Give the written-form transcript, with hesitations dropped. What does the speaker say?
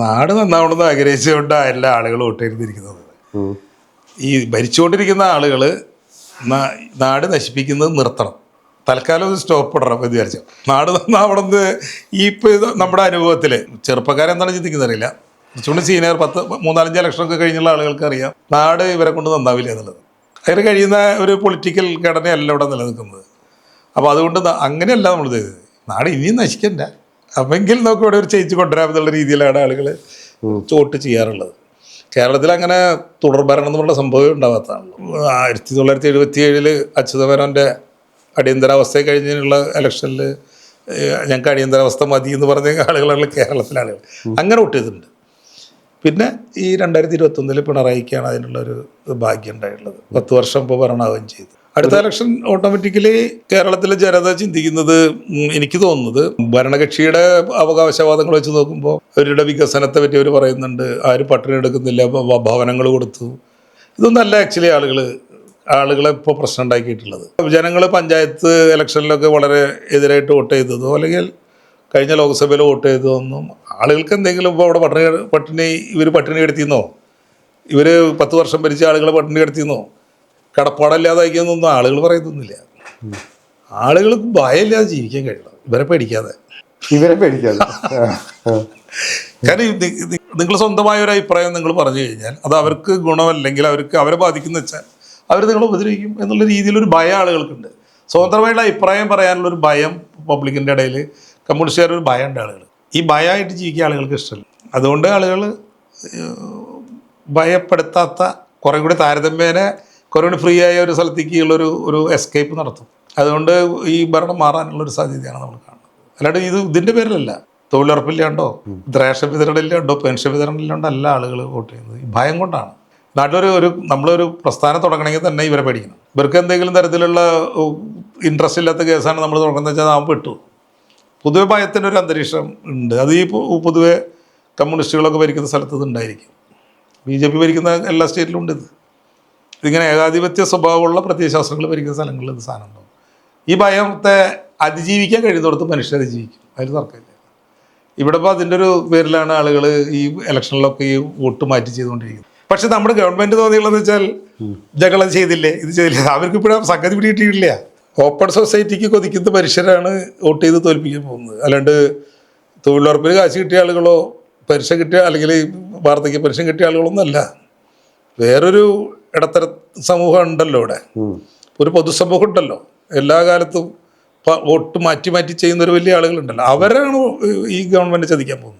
നാട് നന്നാവണമെന്ന് ആഗ്രഹിച്ചുകൊണ്ട് എല്ലാ ആളുകളും ഒട്ടിരുന്നിരിക്കുന്നത്. ഈ ഭരിച്ചുകൊണ്ടിരിക്കുന്ന ആളുകൾ നാട് നശിപ്പിക്കുന്നത് നിർത്തണം, തൽക്കാലം ഒരു സ്റ്റോപ്പ് ഇടണം എന്ന് വിചാരിച്ചു. നാട് നന്നാവണമെന്ന് ഈ ഇപ്പോൾ നമ്മുടെ അനുഭവത്തിൽ ചെറുപ്പക്കാരെന്താണ് ചിന്തിക്കുന്നറിയില്ല. കുറച്ചുകൂടി സീനിയർ 3-4 ഇലക്ഷനൊക്കെ കഴിഞ്ഞുള്ള ആളുകൾക്ക് അറിയാം നാട് ഇവരെ കൊണ്ട് നന്നാവില്ല എന്നുള്ളത്. അതിന് കഴിയുന്ന ഒരു പൊളിറ്റിക്കൽ ഘടനയല്ല ഇവിടെ നിലനിൽക്കുന്നത്. അപ്പോൾ അതുകൊണ്ട് അങ്ങനെയല്ല നമ്മൾ ചെയ്തത്. നാട് ഇനിയും നശിക്കണ്ട, അപ്പെങ്കിൽ നമുക്ക് ഇവിടെ ഒരു ചേഞ്ച് കൊണ്ടുവരാമെന്നുള്ള രീതിയിലാണ് ആളുകൾ വോട്ട് ചെയ്യാറുള്ളത്. കേരളത്തിൽ അങ്ങനെ തുടർഭരണം എന്നുള്ള സംഭവം ഉണ്ടാവാത്തതാണല്ലോ. 1977 അച്യുതമേനോൻ്റെ അടിയന്തരാവസ്ഥ കഴിഞ്ഞുള്ള ഇലക്ഷനിൽ ഞങ്ങൾക്ക് അടിയന്തരാവസ്ഥ മതി എന്ന് പറഞ്ഞ ആളുകളാണ് കേരളത്തിലെ ആളുകൾ. അങ്ങനെ വോട്ട് ചെയ്തിട്ടുണ്ട്. പിന്നെ ഈ 2021 പിണറായിക്കാണ് അതിനുള്ളൊരു ഭാഗ്യം ഉണ്ടായിട്ടുള്ളത്. 10 വർഷം ഇപ്പോൾ ഭരണമാവുകയും ചെയ്തു. അടുത്ത ഇലക്ഷൻ ഓട്ടോമാറ്റിക്കലി കേരളത്തിലെ ജനത ചിന്തിക്കുന്നത്, എനിക്ക് തോന്നുന്നത്, ഭരണകക്ഷിയുടെ അവകാശവാദങ്ങൾ വെച്ച് നോക്കുമ്പോൾ അവരുടെ വികസനത്തെ പറ്റി അവർ പറയുന്നുണ്ട്. ആരും പട്ടിണി എടുക്കുന്നില്ല, ഭവനങ്ങൾ കൊടുത്തു. ഇതൊന്നല്ല ആക്ച്വലി ആളുകളെ ഇപ്പോൾ പ്രശ്നം ഉണ്ടാക്കിയിട്ടുള്ളത്. ജനങ്ങൾ പഞ്ചായത്ത് ഇലക്ഷനിലൊക്കെ വളരെ എതിരായിട്ട് വോട്ട് ചെയ്തതോ അല്ലെങ്കിൽ കഴിഞ്ഞ ലോക്സഭയിൽ വോട്ട് ചെയ്തതൊന്നും ആളുകൾക്ക് എന്തെങ്കിലും ഇപ്പോൾ അവിടെ ഇവർ പട്ടിണി കിടത്തിയെന്നോ, ഇവർ 10 വർഷം ഭരിച്ച ആളുകൾ പട്ടിണി കിടത്തിയെന്നോ, കടപ്പാടല്ലാതാക്കിയെന്നൊന്നും ആളുകൾ പറയുന്നില്ല. ആളുകൾക്ക് ഭയമില്ലാതെ ജീവിക്കാൻ കഴിയണം, ഇവരെ പേടിക്കാതെ. കാരണം നിങ്ങൾ സ്വന്തമായ ഒരു അഭിപ്രായം നിങ്ങൾ പറഞ്ഞു കഴിഞ്ഞാൽ അത് അവർക്ക് ഗുണമല്ലെങ്കിൽ അവരെ ബാധിക്കുന്ന വെച്ചാൽ അവർ നിങ്ങളെ ഉപദ്രവിക്കും എന്നുള്ള രീതിയിലൊരു ഭയം ആളുകൾക്കുണ്ട്. സ്വതന്ത്രമായിട്ടുള്ള അഭിപ്രായം പറയാനുള്ളൊരു ഭയം പബ്ലിക്കിൻ്റെ ഇടയിൽ, കമ്മ്യൂണിസ്റ്റുകാരൊരു ഭയമുണ്ട് ആളുകൾ. ഈ ഭയമായിട്ട് ജീവിക്കുക ആളുകൾക്ക് ഇഷ്ടമല്ല. അതുകൊണ്ട് ആളുകൾ ഭയപ്പെടുത്താത്ത കുറേ കൂടി താരതമ്യേന കുറേ കൂടി ഫ്രീ ആയ ഒരു സ്ഥലത്തേക്ക് ഒരു എസ്കേപ്പ് നടത്തും. അതുകൊണ്ട് ഈ ഭരണം മാറാനുള്ളൊരു സാധ്യതയാണ് നമ്മൾ കാണുന്നത്. അല്ലാണ്ട് ഇതിൻ്റെ പേരിലല്ല. തൊഴിലുറപ്പില്ലാണ്ടോ, റേഷൻ വിതരണമില്ലാണ്ടോ, പെൻഷൻ വിതരണമില്ലാണ്ടോ അല്ല ആളുകൾ വോട്ട് ചെയ്യുന്നത്. ഈ ഭയം കൊണ്ടാണ്. നമ്മളൊരു പ്രസ്ഥാനം തുടങ്ങണമെങ്കിൽ തന്നെ ഇവരെ പേടിക്കണം. ഇവർക്ക് എന്തെങ്കിലും തരത്തിലുള്ള ഇൻട്രസ്റ്റ് ഇല്ലാത്ത കേസാണ് നമ്മൾ തുടങ്ങുന്നത് വെച്ചാൽ നാം പെട്ടു. പൊതുവെ ഭയത്തിൻ്റെ ഒരു അന്തരീക്ഷം ഉണ്ട്. അത് ഈ പൊതുവെ കമ്മ്യൂണിസ്റ്റുകളൊക്കെ ഭരിക്കുന്ന സ്ഥലത്ത് ഇത് ഉണ്ടായിരിക്കും. BJP ഭരിക്കുന്ന എല്ലാ സ്റ്റേറ്റിലും ഉണ്ട് ഇതിങ്ങനെ ഏകാധിപത്യ സ്വഭാവമുള്ള പ്രത്യയശാസ്ത്രങ്ങൾ ഭരിക്കുന്ന സ്ഥലങ്ങളിൽ ഇത് സാധനം ഉണ്ടാവും. ഈ ഭയത്തെ അതിജീവിക്കാൻ കഴിയുന്നിടത്ത് മനുഷ്യരെ അതിജീവിക്കും, അതിൽ തർക്കമില്ല. ഇവിടെ ഇപ്പോൾ അതിൻ്റെ ഒരു പേരിലാണ് ആളുകൾ ഈ ഇലക്ഷനിലൊക്കെ ഈ വോട്ട് മാറ്റി ചെയ്തുകൊണ്ടിരിക്കുന്നത്. പക്ഷെ നമ്മുടെ ഗവൺമെൻറ് തോന്നിയുള്ളതെന്ന് വെച്ചാൽ ഞങ്ങളത് ചെയ്തില്ലേ, ഇത് ചെയ്തില്ലേ, അവർക്ക് ഇപ്പോഴും സംഗതി പിടിയിട്ടില്ല. ഓപ്പൺ സൊസൈറ്റിക്ക് കൊതിക്കുന്ന മനുഷ്യരാണ് വോട്ട് ചെയ്ത് തോൽപ്പിക്കാൻ പോകുന്നത്. അല്ലാണ്ട് തൊഴിലുറപ്പിന് കാശ് കിട്ടിയ ആളുകളോ പെൻഷൻ കിട്ടിയ അല്ലെങ്കിൽ വാർദ്ധക്യ പെൻഷൻ കിട്ടിയ ആളുകളൊന്നും അല്ല. വേറൊരു ഇടത്തര സമൂഹം ഉണ്ടല്ലോ ഇവിടെ, ഒരു പൊതുസമൂഹം ഉണ്ടല്ലോ, എല്ലാ കാലത്തും വോട്ട് മാറ്റി ചെയ്യുന്ന ഒരു വലിയ ആളുകളുണ്ടല്ലോ, അവരാണ് ഈ ഗവൺമെൻറ് ചതിക്കാൻ പോകുന്നത്.